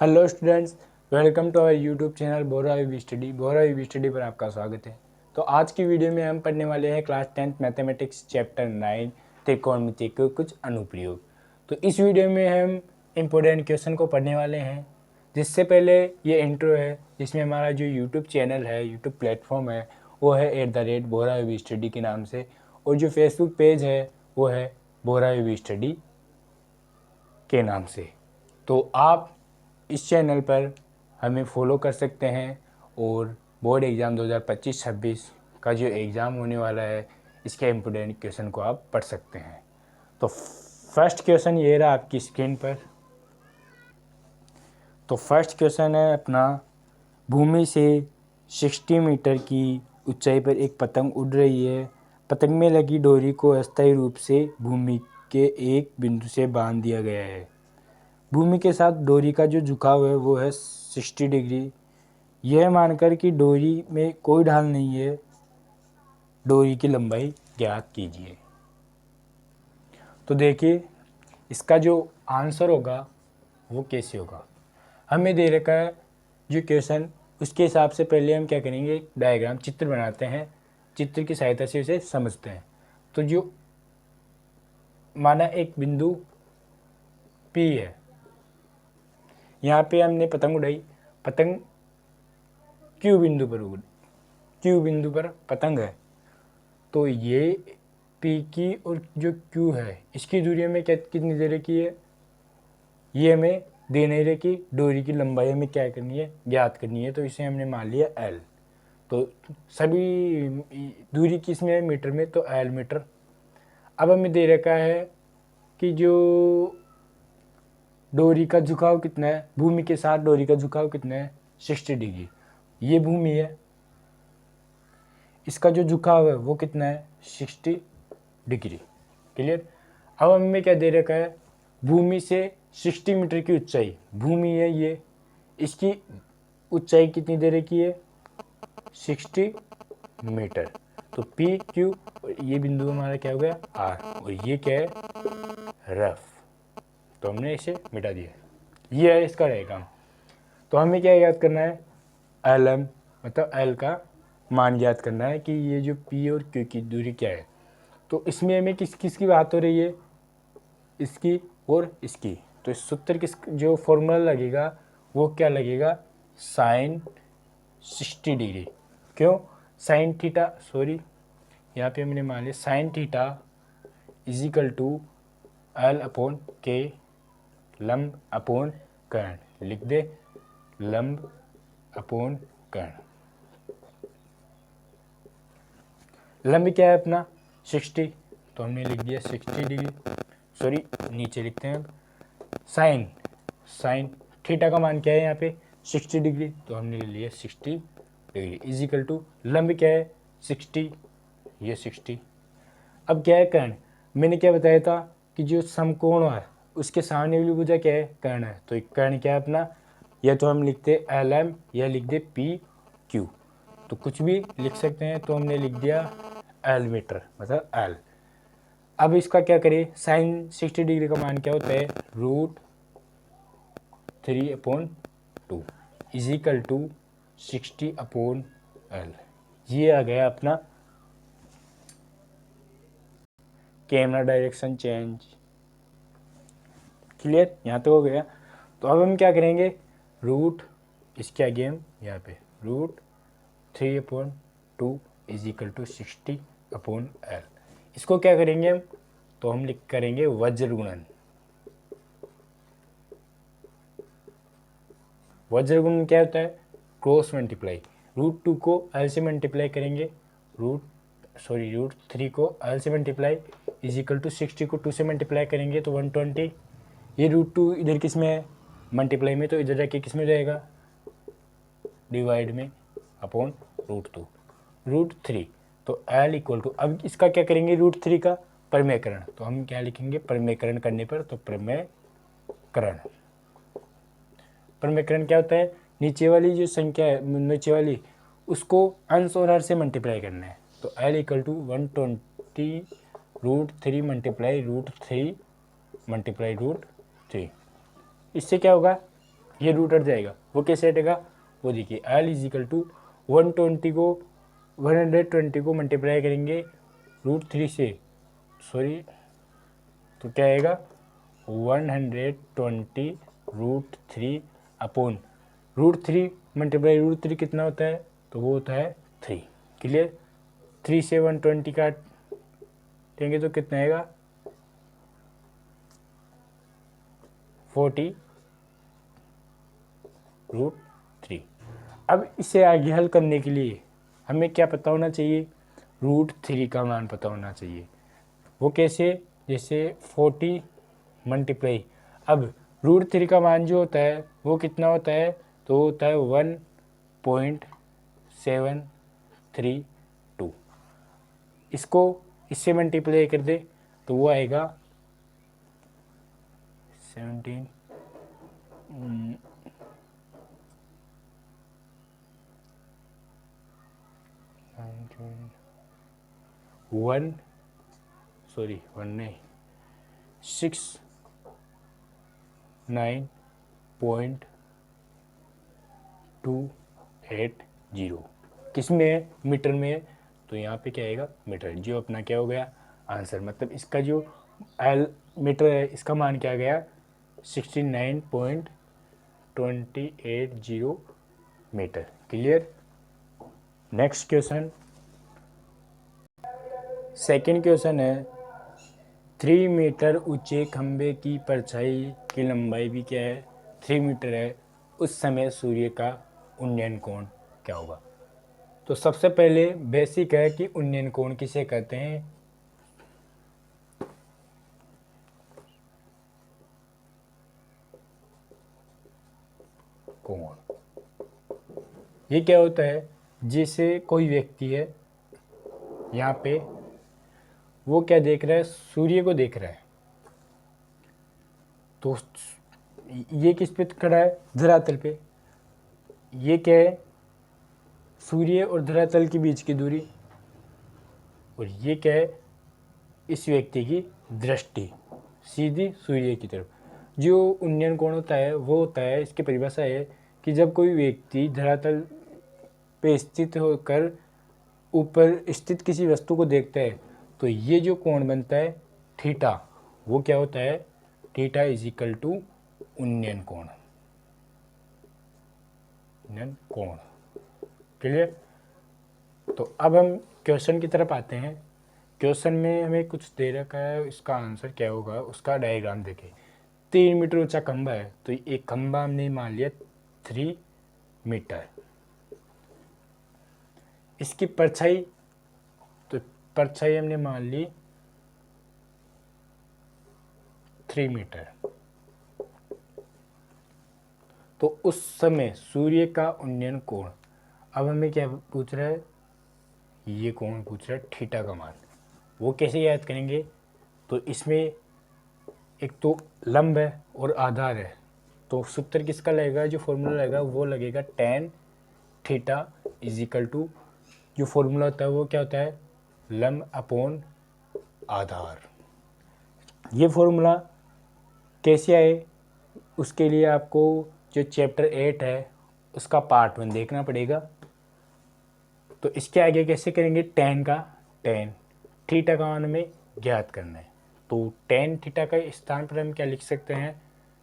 Hello students, welcome to our YouTube channel Bora we study पर आपका स्वागत है। तो आज की वीडियो में हम पढ़ने वाले हैं क्लास 10th मैथमेटिक्स चैप्टर 9 त्रिकोणमिति के कुछ अनुप्रयोग। तो इस वीडियो में हम इम्पोर्टेंट क्वेश्चन को पढ़ने वाले हैं। जिससे पहले ये इंट्रो है, जिसमें हमारा जो यूट्यूब चैनल है, यूट्यूब प्लेटफॉर्म है, वो है बोरा वी स्टडी के नाम से, और जो फेसबुक पेज है वो है बोरा वी स्टडी के नाम से। तो आप इस चैनल पर हमें फॉलो कर सकते हैं और बोर्ड एग्ज़ाम 2025-26 का जो एग्ज़ाम होने वाला है, इसके इम्पोर्टेंट क्वेश्चन को आप पढ़ सकते हैं। तो फर्स्ट क्वेश्चन ये रहा आपकी स्क्रीन पर। तो फर्स्ट क्वेश्चन है अपना, भूमि से 60 मीटर की ऊंचाई पर एक पतंग उड़ रही है। पतंग में लगी डोरी को अस्थायी रूप से भूमि के एक बिंदु से बांध दिया गया है। भूमि के साथ डोरी का जो झुकाव है वो है 60 डिग्री। यह मानकर कि डोरी में कोई ढाल नहीं है, डोरी की लंबाई ज्ञात कीजिए। तो देखिए, इसका जो आंसर होगा वो कैसे होगा। हमें दे रखा है जो क्वेश्चन, उसके हिसाब से पहले हम क्या करेंगे, डायग्राम चित्र बनाते हैं, चित्र की सहायता से उसे समझते हैं। तो जो माना एक बिंदु P है, यहाँ पे हमने पतंग उड़ाई, पतंग Q बिंदु पर पतंग है। तो ये P की और जो Q है, इसकी दूरी हमें कितनी दे रखी है, ये हमें दे नहीं रखी। डोरी की लंबाई हमें क्या करनी है, ज्ञात करनी है। तो इसे हमने मान लिया L। तो सभी दूरी किस में है, मीटर में, तो L मीटर। अब हमें दे रखा है कि जो डोरी का झुकाव कितना है, भूमि के साथ डोरी का झुकाव कितना है, 60 डिग्री। ये भूमि है, इसका जो झुकाव है वो कितना है, 60 डिग्री। क्लियर। अब हमें क्या दे रखा है, भूमि से 60 मीटर की ऊंचाई, भूमि है ये, इसकी ऊंचाई कितनी दे रखी है, 60 मीटर। तो पी क्यू, और ये बिंदु हमारा क्या हो गया, आर, और ये क्या है, रफ। तो हमने इसे मिटा दिया। ये है इसका डायग्राम। तो हमें क्या याद करना है, एल एम, मतलब एल का मान याद करना है कि ये जो पी और क्यू की दूरी क्या है। तो इसमें हमें किस किस की बात हो रही है, इसकी और इसकी। तो इस सूत्र किस जो फॉर्मूला लगेगा वो क्या लगेगा, साइन 60 डिग्री। क्यों, साइन थीटा, सॉरी यहाँ पे हमने मान लिया sine theta equal to L upon K, लंब अपॉन कर्ण, लिख दे, लंब अपॉन कर्ण। लंब क्या है अपना 60, तो हमने लिख दिया 60 डिग्री, सॉरी नीचे लिखते हैं। साइन साइन थीटा का मान क्या है यहाँ पे, 60 डिग्री, तो हमने ले लिया 60 डिग्री इजिकल टू लंब क्या है 60, ये 60। अब क्या है कर्ण, मैंने क्या बताया था कि जो समकोण है उसके सामने वाली भुजा क्या है, कर्ण है। तो कर्ण क्या है अपना, या तो हम लिखते एल एम या लिख दे पी क्यू, तो कुछ भी लिख सकते हैं। तो हमने लिख दिया एल मीटर, मतलब एल। अब इसका क्या करें, साइन 60 डिग्री का मान क्या होता है, √3/2 इजिकल टू 60/L। ये आ गया अपना कैमरा डायरेक्शन चेंज। क्लियर, यहाँ तो हो गया। तो अब हम क्या करेंगे, रूट, इसके आगे हम यहाँ पे √3/2 इजिकल टू 60/L। इसको क्या करेंगे हम, तो हम लिख करेंगे वज्र गुणन। वज्र गुणन क्या होता है, क्रॉस मल्टीप्लाई। √2 को L से मल्टीप्लाई करेंगे, √3 को L से मल्टीप्लाई इजिकल टू 60 को 2 से मल्टीप्लाई करेंगे तो 120। ये √2 इधर किस में है, मल्टीप्लाई में, तो इधर जाके किस में जाएगा, डिवाइड में, अपॉन √2, √3। तो L इक्वल टू, अब इसका क्या करेंगे, √3 का परमेयकरण। तो हम क्या लिखेंगे, परमेयकरण करने पर, तो परमेयकरण, परमेयकरण क्या होता है, नीचे वाली जो संख्या है, नीचे वाली, उसको अंश और हर से मल्टीप्लाई करना है। तो L equal to 120 √3 multiply √3 multiply √3। इससे क्या होगा, ये रूट हट जाएगा। वो कैसे हटेगा, वो देखिए L इजिकल टू 120 को मल्टीप्लाई करेंगे √3 से, सॉरी, तो क्या आएगा 120 √3 अपॉन √3 मल्टीप्लाई √3 कितना होता है, तो वो होता है 3। क्लियर। 3 से 120 काटेंगे तो कितना आएगा 40 √3। अब इसे आगे हल करने के लिए हमें क्या पता होना चाहिए, √3 का मान पता होना चाहिए। वो कैसे, जैसे 40 मल्टीप्लाई, अब √3 का मान जो होता है वो कितना होता है, तो होता है 1.732। इसको इससे मल्टीप्लाई कर दे तो वो आएगा 17 1 सॉरी 1 नहीं 69.280। किस में है, मीटर में है, तो यहाँ पे क्या आएगा मीटर, जो अपना क्या हो गया आंसर। मतलब इसका जो एल मीटर है इसका मान क्या आ गया 69.280 metre. Clear. Next question, second question है 3 मीटर ऊंचे खंबे की परछाई की लंबाई भी क्या है 3 मीटर है, उस समय सूर्य का उन्नयन कोण क्या होगा। तो सबसे पहले बेसिक है कि उन्नयन कोण किसे कहते हैं। कोण ये क्या होता है, जैसे कोई व्यक्ति है यहाँ पे, वो क्या देख रहा है, सूर्य को देख रहा है, तो ये किस पे खड़ा है, धरातल पे। ये क्या है, सूर्य और धरातल के बीच की दूरी, और ये क्या है, इस व्यक्ति की दृष्टि सीधी सूर्य की तरफ। जो उन्नयन कोण होता है वो होता है, इसकी परिभाषा है कि जब कोई व्यक्ति धरातल पे स्थित होकर ऊपर स्थित किसी वस्तु को देखता है तो ये जो कोण बनता है थीटा, वो क्या होता है, थीटा इजिकल टू उन्नयन कोण। उन्नयन कोण। क्लियर। तो अब हम क्वेश्चन की तरफ आते हैं। क्वेश्चन में हमें कुछ दे रखा है, इसका आंसर क्या होगा, उसका डायग्राम देखें। 3 मीटर ऊंचा खंबा है, तो एक खंबा हमने मान लिया 3 मीटर। इसकी परछाई, तो परछाई हमने मान ली 3 मीटर। तो उस समय सूर्य का उन्नयन कोण, अब हमें क्या पूछ रहा है, ये कोण पूछ रहा है थीटा का मान। वो कैसे याद करेंगे, तो इसमें एक तो लंब है और आधार है, तो सूत्र किसका लगेगा, जो फॉर्मूला लगेगा वो लगेगा tan थीटा इजिकल टू, जो फॉर्मूला होता है वो क्या होता है, लंब अपॉन आधार। ये फॉर्मूला कैसे आए, उसके लिए आपको जो चैप्टर 8 है उसका पार्ट 1 देखना पड़ेगा। तो इसके आगे कैसे करेंगे, tan थीटा का मान हमें ज्ञात करना है, तो tan थीटा का स्थान पर हम क्या लिख सकते हैं,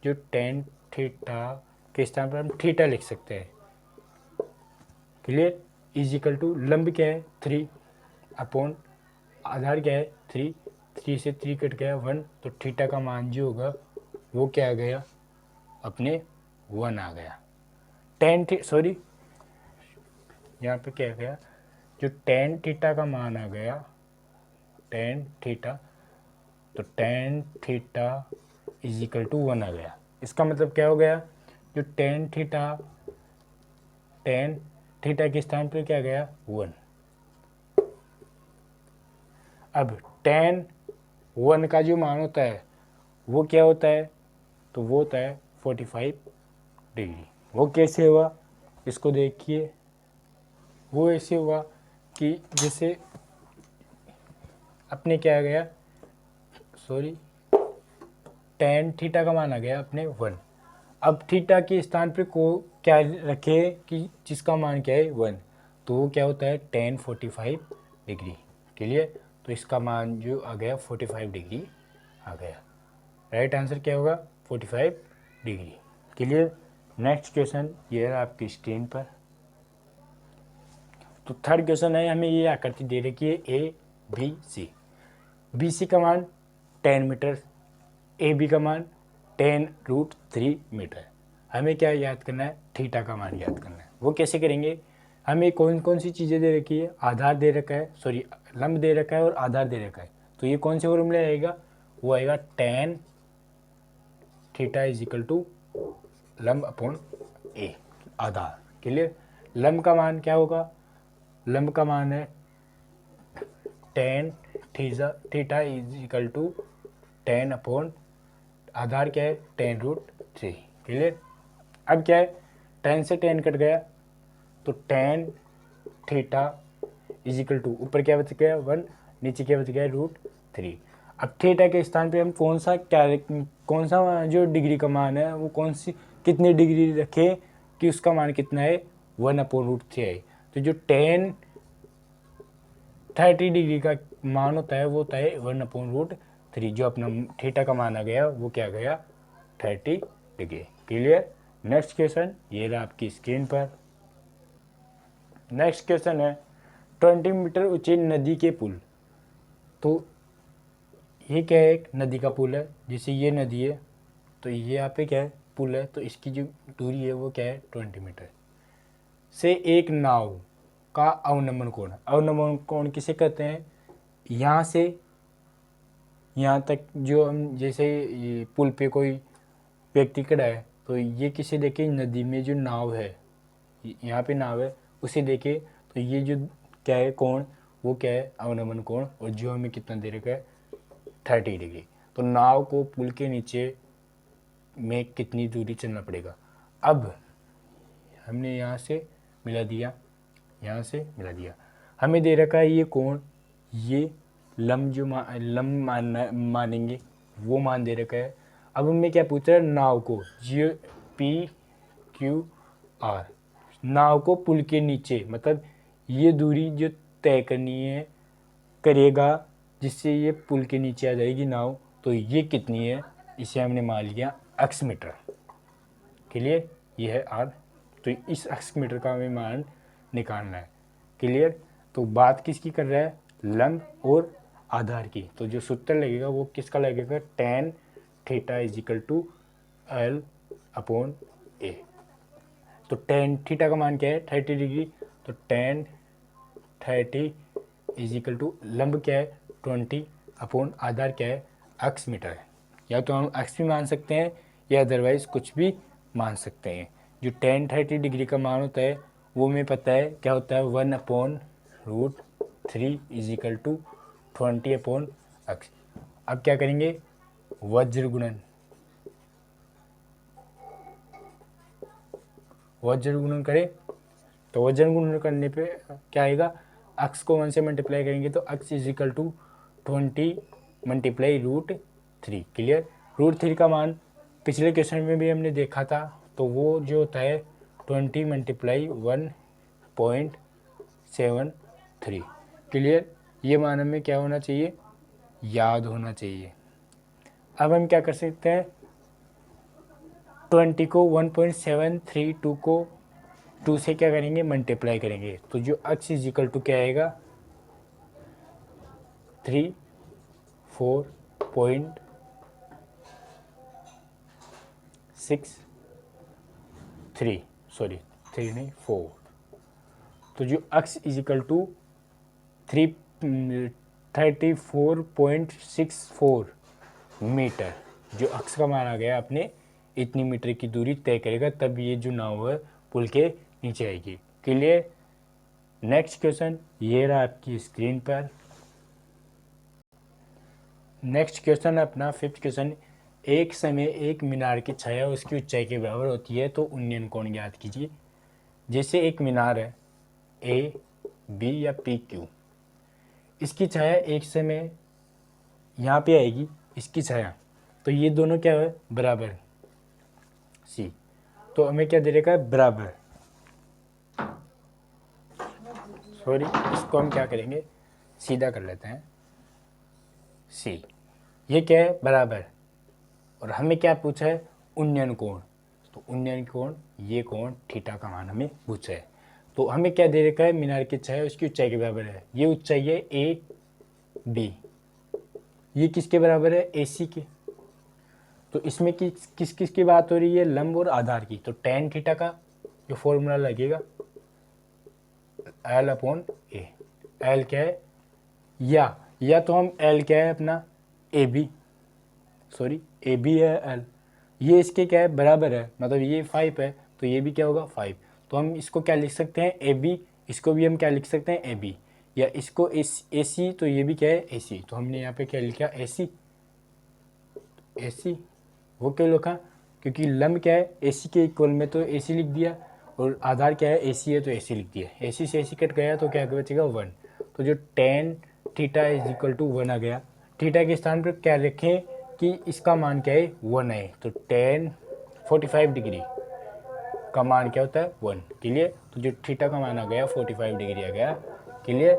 जो tan थीटा के स्थान पर हम थीटा लिख सकते हैं। क्लियर। इजिकल टू लंब क्या है 3 अपॉन आधार क्या है 3, 3 से 3 कट गया 1, तो थीटा का मान जो होगा वो क्या आ गया अपने 1 आ गया। सॉरी यहाँ पे क्या आ गया, जो tan थीटा का मान आ गया tan थीटा, तो tan थीटा इजिकल टू 1 आ गया। इसका मतलब क्या हो गया, जो tan थीटा के स्थान पर क्या गया 1। अब tan 1 का जो मान होता है वो क्या होता है, तो वो होता है 45 डिग्री। वो कैसे हुआ, इसको देखिए। वो ऐसे हुआ कि जैसे अपने क्या आ गया, सॉरी tan थीटा का मान आ गया अपने 1। अब थीटा के स्थान पे को क्या रखे कि जिसका मान क्या है 1, तो वो क्या होता है tan 45 डिग्री। क्लियर। तो इसका मान जो आ गया 45 डिग्री आ गया। राइट आंसर क्या होगा 45 डिग्री। क्लियर। नेक्स्ट क्वेश्चन ये है आपकी स्क्रीन पर। तो थर्ड क्वेश्चन है, हमें ये आकृति दे रखी है A B C. B C का मान 10 मीटर, ए बी का मान 10√3 मीटर। हमें क्या याद करना है, थीटा का मान याद करना है। वो कैसे करेंगे, हमें कौन कौन सी चीज़ें दे रखी है, आधार दे रखा है, सॉरी लंब दे रखा है और आधार दे रखा है। तो ये कौन से फॉर्मूला आएगा, वो आएगा tan theta is equal to लंब अपॉन ए आधार। क्लियर। लंब का मान क्या होगा, लंब का मान है tan theta is equal to 10 upon आधार क्या है 10√3। क्लियर। अब क्या है 10 से 10 कट गया तो tan theta is equal to ऊपर क्या बच गया 1, नीचे क्या बच गया √3। अब थीटा के स्थान पे हम कौन सा जो डिग्री का मान है वो कितनी डिग्री रखें कि उसका मान कितना है 1/√3 है। तो जो tan 30 डिग्री का मान होता है वो होता है 1/√3। जो अपना थीटा का मान आ गया वो क्या गया 30 डिग्री। क्लियर। नेक्स्ट क्वेश्चन ये रहा आपकी स्क्रीन पर। नेक्स्ट क्वेश्चन है 20 मीटर ऊंची नदी के पुल। तो ये क्या है, एक नदी का पुल है, जैसे ये नदी है तो ये यहाँ पे क्या है पुल है, तो इसकी जो दूरी है वो क्या है 20 मीटर से एक नाव का अवनमन कोण। अवनमन कोण किसे कहते हैं, यहाँ से यहाँ तक जो हम जैसे ये पुल पे कोई व्यक्ति खड़ा है तो ये किसे देखे, नदी में जो नाव है यहाँ पे नाव है उसे देखे तो ये जो क्या है कोण वो क्या है अवनमन कोण, और जो हमें कितना दे रखा है 30 डिग्री। तो नाव को पुल के नीचे में कितनी दूरी चलना पड़ेगा। अब हमने यहाँ से मिला दिया, यहाँ से मिला दिया, हमें दे रखा है ये कोण, ये लंब जो लंब मानेंगे वो मान दे रखा है। अब हमें क्या पूछ रहा है, नाव को GPQR, नाव को पुल के नीचे मतलब ये दूरी जो तय करनी है करेगा जिससे ये पुल के नीचे आ जाएगी नाव, तो ये कितनी है, इसे हमने मान लिया x मीटर। क्लियर। ये है r, तो इस x मीटर का हमें मान निकालना है। क्लियर। तो बात किसकी कर रहा है, लंब और आधार की। तो जो सूत्र लगेगा वो किसका लगेगा, tan theta is equal to L/A। तो tan थीटा का मान क्या है 30 डिग्री, तो tan 30 इज इक्वल टू लंब क्या है 20 अपॉन आधार क्या है x मीटर है। या तो हम x भी मान सकते हैं या अदरवाइज कुछ भी मान सकते हैं। जो tan 30 डिग्री का मान होता है वो हमें पता है क्या होता है 1/√3 is equal to 20 upon x। अब क्या करेंगे, वज्र गुणन करें तो वजन गुणन करने पे क्या आएगा, x को 1 से मल्टीप्लाई करेंगे तो x is equal to 20 multiply √3। Clear. √3 का मान पिछले क्वेश्चन में भी हमने देखा था, तो वो जो होता है 20 मल्टीप्लाई 1.73। क्लियर। ये मान हमें क्या होना चाहिए, याद होना चाहिए। अब हम क्या कर सकते हैं, 20 को 1.732 को 2 से क्या करेंगे मल्टीप्लाई करेंगे, तो जो x इज इक्वल टू क्या आएगा 34.63, सॉरी 3 नहीं 4। तो जो x is equal to 34.64 metre, जो x का मान आ गया अपने इतनी मीटर की दूरी तय करेगा, तब ये जो नाव है पुल के नीचे आएगी। क्लियर। नेक्स्ट क्वेश्चन ये रहा आपकी स्क्रीन पर। नेक्स्ट क्वेश्चन है अपना 5th क्वेश्चन। एक समय एक मीनार की छाया उसकी ऊंचाई के बराबर होती है तो उन्नयन कोण ज्ञात कीजिए। जैसे एक मीनार है ए बी या पी क्यू, इसकी छाया एक समय यहाँ पे आएगी, इसकी छाया, तो ये दोनों क्या है बराबर सी। तो हमें क्या दे रखा है, बराबर, सॉरी इसको हम क्या करेंगे, सीधा कर लेते हैं, सी। ये क्या है, बराबर, और हमें क्या पूछा है, उन्नयन कोण। तो उन्नयन कोण, ये कोण थीटा का मान हमें पूछा है। तो हमें क्या दे रखा है, मीनार की चाय उसकी ऊंचाई के बराबर है। ये ऊंचाई है ए बी, ये किसके बराबर है, ए सी के। तो इसमें किस किस की बात हो रही है, लंब और आधार की। तो टेन थीटा का जो फॉर्मूला लगेगा, एल अपॉन ए। एल क्या है, या तो हम एल क्या है अपना, A B, sorry A B है एल, ये इसके क्या है, बराबर है, मतलब ये 5 है, तो ये भी क्या होगा 5। तो हम इसको क्या लिख सकते हैं, ए बी, इसको भी हम क्या लिख सकते हैं, ए बी, या इसको ए सी, तो ये भी क्या है, ए सी। तो हमने यहाँ पे क्या लिखा, ए सी, ए सी। वो क्यों लिखा, क्योंकि लंब क्या है, ए सी के इक्वल में, तो ए सी लिख दिया, और आधार क्या है, ए सी है, तो ए सी लिख दिया। ए सी से ए सी कट गया तो क्या बचेगा, 1। तो जो tan theta is equal to 1 आ गया। थीटा के स्थान पर क्या रखें कि इसका मान क्या है, 1 है। तो टेन 45 डिग्री का मान क्या होता है, 1। क्लियर। तो जो थीटा का मान आ गया 45 डिग्री आ गया। क्लियर।